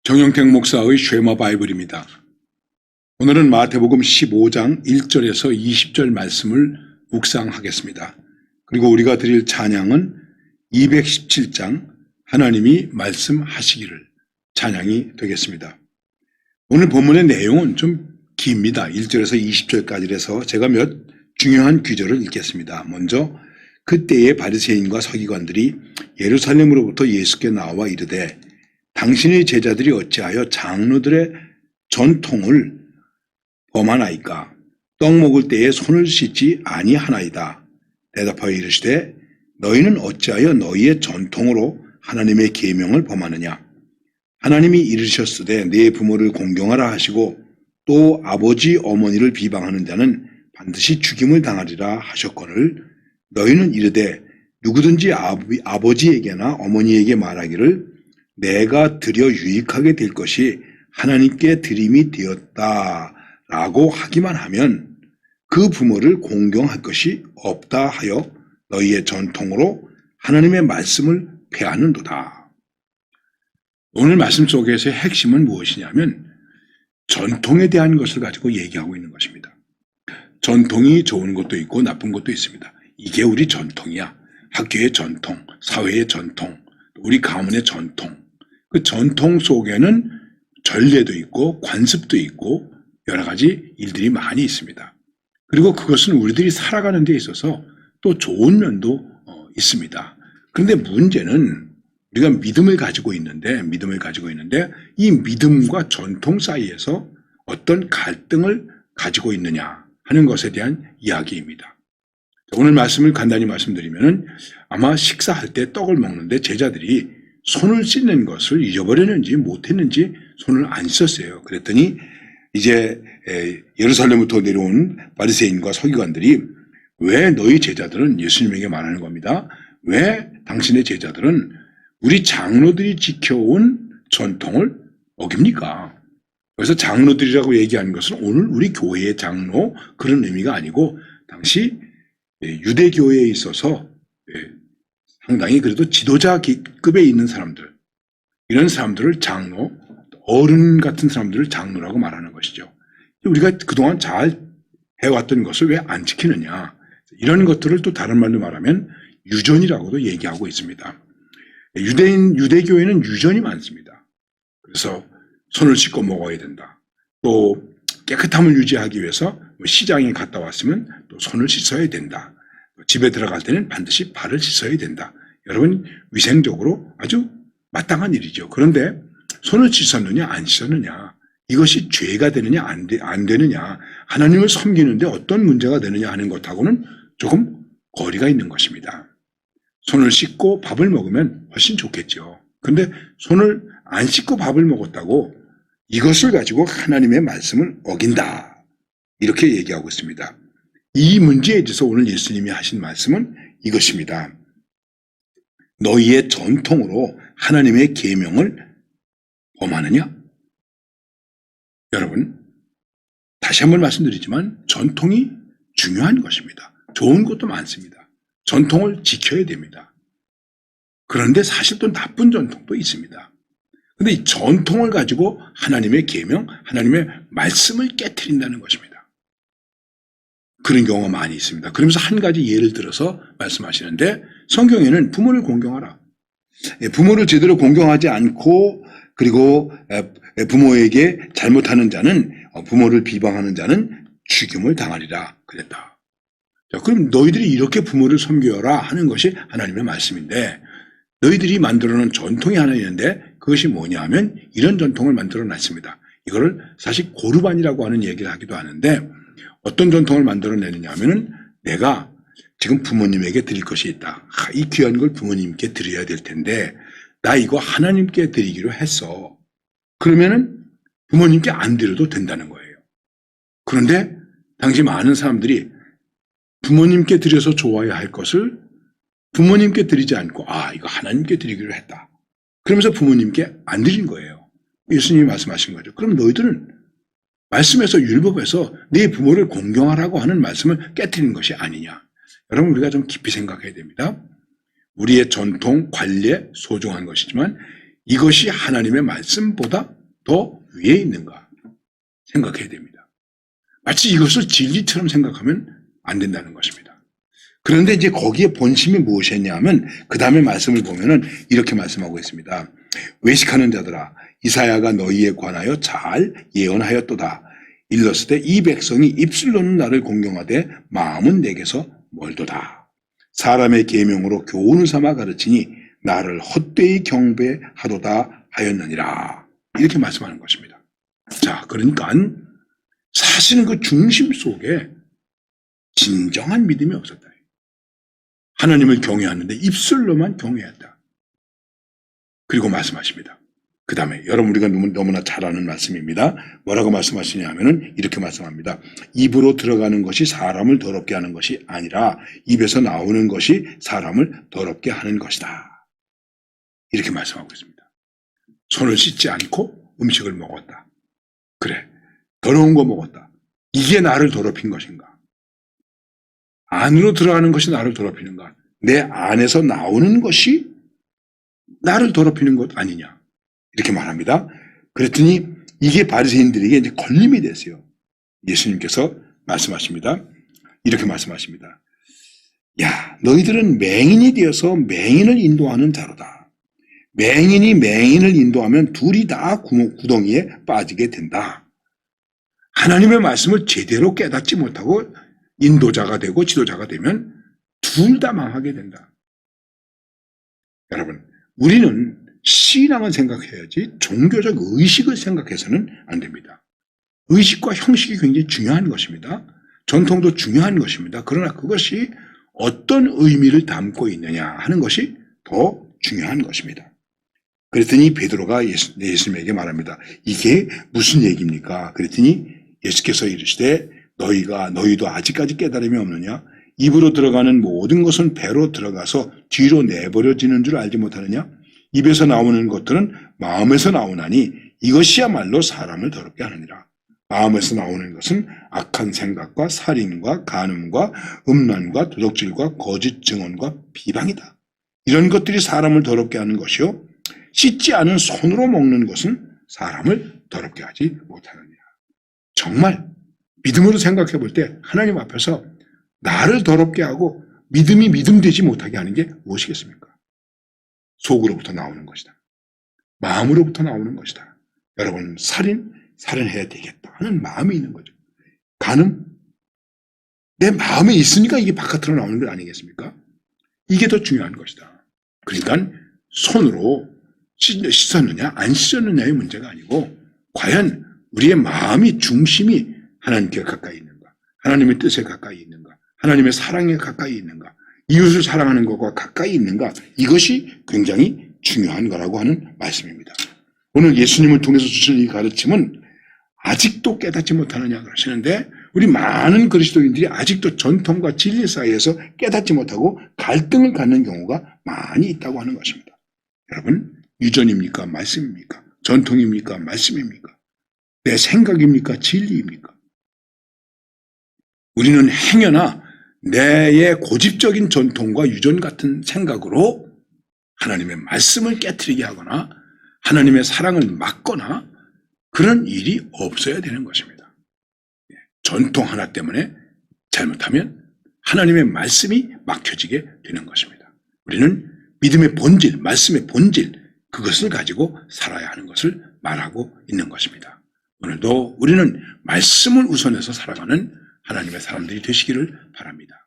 정영택 목사의 쉐마 바이블입니다. 오늘은 마태복음 15장 1절에서 20절 말씀을 묵상하겠습니다. 그리고 우리가 드릴 찬양은 217장 하나님이 말씀하시기를 찬양이 되겠습니다. 오늘 본문의 내용은 좀 깁니다. 1절에서 20절까지라서 제가 몇 중요한 구절을 읽겠습니다. 먼저 그때의 바리새인과 서기관들이 예루살렘으로부터 예수께 나와 이르되 당신의 제자들이 어찌하여 장로들의 전통을 범하나이까? 떡 먹을 때에 손을 씻지 아니하나이다. 대답하여 이르시되 너희는 어찌하여 너희의 전통으로 하나님의 계명을 범하느냐? 하나님이 이르셨으되 네 부모를 공경하라 하시고 또 아버지 어머니를 비방하는 자는 반드시 죽임을 당하리라 하셨거늘 너희는 이르되 누구든지 아버지에게나 어머니에게 말하기를 내가 드려 유익하게 될 것이 하나님께 드림이 되었다라고 하기만 하면 그 부모를 공경할 것이 없다 하여 너희의 전통으로 하나님의 말씀을 폐하는도다. 오늘 말씀 속에서의 핵심은 무엇이냐면 전통에 대한 것을 가지고 얘기하고 있는 것입니다. 전통이 좋은 것도 있고 나쁜 것도 있습니다. 이게 우리 전통이야. 학교의 전통, 사회의 전통, 우리 가문의 전통. 그 전통 속에는 전례도 있고 관습도 있고 여러 가지 일들이 많이 있습니다. 그리고 그것은 우리들이 살아가는 데 있어서 또 좋은 면도 있습니다. 그런데 문제는 우리가 믿음을 가지고 있는데 이 믿음과 전통 사이에서 어떤 갈등을 가지고 있느냐 하는 것에 대한 이야기입니다. 오늘 말씀을 간단히 말씀드리면 아마 식사할 때 떡을 먹는데 제자들이 손을 씻는 것을 잊어버렸는지 못했는지 손을 안 씻었어요. 그랬더니 이제 예루살렘부터 내려온 바리새인과 서기관들이 왜 너희 제자들은 예수님에게 말하는 겁니다. 왜 당신의 제자들은 우리 장로들이 지켜온 전통을 어깁니까? 그래서 장로들이라고 얘기하는 것은 오늘 우리 교회의 장로 그런 의미가 아니고 당시 유대교회에 있어서 상당히 그래도 지도자급에 있는 사람들, 이런 사람들을 장로, 어른 같은 사람들을 장로라고 말하는 것이죠. 우리가 그동안 잘 해왔던 것을 왜 안 지키느냐. 이런 것들을 또 다른 말로 말하면 유전이라고도 얘기하고 있습니다. 유대교회는 유전이 많습니다. 그래서 손을 씻고 먹어야 된다. 또 깨끗함을 유지하기 위해서 시장에 갔다 왔으면 또 손을 씻어야 된다. 집에 들어갈 때는 반드시 발을 씻어야 된다. 여러분 위생적으로 아주 마땅한 일이죠. 그런데 손을 씻었느냐 안 씻었느냐 이것이 죄가 되느냐 안 되느냐 하나님을 섬기는데 어떤 문제가 되느냐 하는 것하고는 조금 거리가 있는 것입니다. 손을 씻고 밥을 먹으면 훨씬 좋겠죠. 그런데 손을 안 씻고 밥을 먹었다고 이것을 가지고 하나님의 말씀을 어긴다. 이렇게 얘기하고 있습니다. 이 문제에 대해서 오늘 예수님이 하신 말씀은 이것입니다. 너희의 전통으로 하나님의 계명을 범하느냐? 여러분, 다시 한번 말씀드리지만 전통이 중요한 것입니다. 좋은 것도 많습니다. 전통을 지켜야 됩니다. 그런데 사실 또 나쁜 전통도 있습니다. 그런데 이 전통을 가지고 하나님의 계명, 하나님의 말씀을 깨트린다는 것입니다. 그런 경우가 많이 있습니다. 그러면서 한 가지 예를 들어서 말씀하시는데 성경에는 부모를 공경하라. 부모를 제대로 공경하지 않고 그리고 부모에게 잘못하는 자는 부모를 비방하는 자는 죽임을 당하리라 그랬다. 자, 그럼 너희들이 이렇게 부모를 섬겨라 하는 것이 하나님의 말씀인데 너희들이 만들어놓은 전통이 하나 있는데 그것이 뭐냐 하면 이런 전통을 만들어놨습니다. 이거를 사실 고르반이라고 하는 얘기를 하기도 하는데 어떤 전통을 만들어내느냐 하면은 내가 지금 부모님에게 드릴 것이 있다. 이 귀한 걸 부모님께 드려야 될 텐데 나 이거 하나님께 드리기로 했어. 그러면은 부모님께 안 드려도 된다는 거예요. 그런데 당시 많은 사람들이 부모님께 드려서 좋아야 할 것을 부모님께 드리지 않고 이거 하나님께 드리기로 했다. 그러면서 부모님께 안 드린 거예요. 예수님이 말씀하신 거죠. 그럼 너희들은 말씀에서 율법에서 네 부모를 공경하라고 하는 말씀을 깨트리는 것이 아니냐. 여러분 우리가 좀 깊이 생각해야 됩니다. 우리의 전통, 관례 소중한 것이지만 이것이 하나님의 말씀보다 더 위에 있는가 생각해야 됩니다. 마치 이것을 진리처럼 생각하면 안 된다는 것입니다. 그런데 이제 거기에 본심이 무엇이었냐면 그 다음에 말씀을 보면은 이렇게 말씀하고 있습니다. 외식하는 자들아 이사야가 너희에 관하여 잘 예언하였도다. 일렀을 때 이 백성이 입술로는 나를 공경하되 마음은 내게서 멀도다. 사람의 계명으로 교훈을 삼아 가르치니 나를 헛되이 경배하도다 하였느니라. 이렇게 말씀하는 것입니다. 자, 그러니까 사실은 그 중심 속에 진정한 믿음이 없었다. 하나님을 경외하는데 입술로만 경외했다. 그리고 말씀하십니다. 그 다음에 여러분 우리가 너무나 잘 아는 말씀입니다. 뭐라고 말씀하시냐 하면은 이렇게 말씀합니다. 입으로 들어가는 것이 사람을 더럽게 하는 것이 아니라 입에서 나오는 것이 사람을 더럽게 하는 것이다. 이렇게 말씀하고 있습니다. 손을 씻지 않고 음식을 먹었다. 그래, 더러운 거 먹었다. 이게 나를 더럽힌 것인가? 안으로 들어가는 것이 나를 더럽히는가? 내 안에서 나오는 것이 나를 더럽히는 것 아니냐? 이렇게 말합니다. 그랬더니 이게 바리새인들에게 이제 걸림이 됐어요. 예수님께서 말씀하십니다. 이렇게 말씀하십니다. 야, 너희들은 맹인이 되어서 맹인을 인도하는 자로다. 맹인이 맹인을 인도하면 둘이 다 구덩이에 빠지게 된다. 하나님의 말씀을 제대로 깨닫지 못하고 인도자가 되고 지도자가 되면 둘 다 망하게 된다. 여러분, 우리는 신앙을 생각해야지 종교적 의식을 생각해서는 안 됩니다. 의식과 형식이 굉장히 중요한 것입니다. 전통도 중요한 것입니다. 그러나 그것이 어떤 의미를 담고 있느냐 하는 것이 더 중요한 것입니다. 그랬더니 베드로가 예수님에게 말합니다. 이게 무슨 얘기입니까? 그랬더니 예수께서 이르시되 너희도 아직까지 깨달음이 없느냐? 입으로 들어가는 모든 것은 배로 들어가서 뒤로 내버려지는 줄 알지 못하느냐? 입에서 나오는 것들은 마음에서 나오나니 이것이야말로 사람을 더럽게 하느니라. 마음에서 나오는 것은 악한 생각과 살인과 간음과 음란과 도적질과 거짓 증언과 비방이다. 이런 것들이 사람을 더럽게 하는 것이요. 씻지 않은 손으로 먹는 것은 사람을 더럽게 하지 못하느니라. 정말 믿음으로 생각해 볼 때 하나님 앞에서 나를 더럽게 하고 믿음이 믿음되지 못하게 하는 게 무엇이겠습니까? 속으로부터 나오는 것이다. 마음으로부터 나오는 것이다. 여러분, 살인해야 되겠다 하는 마음이 있는 거죠. 간음, 내 마음에 있으니까 이게 바깥으로 나오는 것 아니겠습니까? 이게 더 중요한 것이다. 그러니까 손으로 씻었느냐 안 씻었느냐의 문제가 아니고 과연 우리의 마음이 중심이 하나님께 가까이 있는가, 하나님의 뜻에 가까이 있는가, 하나님의 사랑에 가까이 있는가, 이웃을 사랑하는 것과 가까이 있는가, 이것이 굉장히 중요한 거라고 하는 말씀입니다. 오늘 예수님을 통해서 주시는 이 가르침은 아직도 깨닫지 못하느냐 그러시는데 우리 많은 그리스도인들이 아직도 전통과 진리 사이에서 깨닫지 못하고 갈등을 갖는 경우가 많이 있다고 하는 것입니다. 여러분, 유전입니까? 말씀입니까? 전통입니까? 말씀입니까? 내 생각입니까? 진리입니까? 우리는 행여나 내의 고집적인 전통과 유전 같은 생각으로 하나님의 말씀을 깨트리게 하거나 하나님의 사랑을 막거나 그런 일이 없어야 되는 것입니다. 전통 하나 때문에 잘못하면 하나님의 말씀이 막혀지게 되는 것입니다. 우리는 믿음의 본질, 말씀의 본질, 그것을 가지고 살아야 하는 것을 말하고 있는 것입니다. 오늘도 우리는 말씀을 우선해서 살아가는 하나님의 사람들이 되시기를 바랍니다.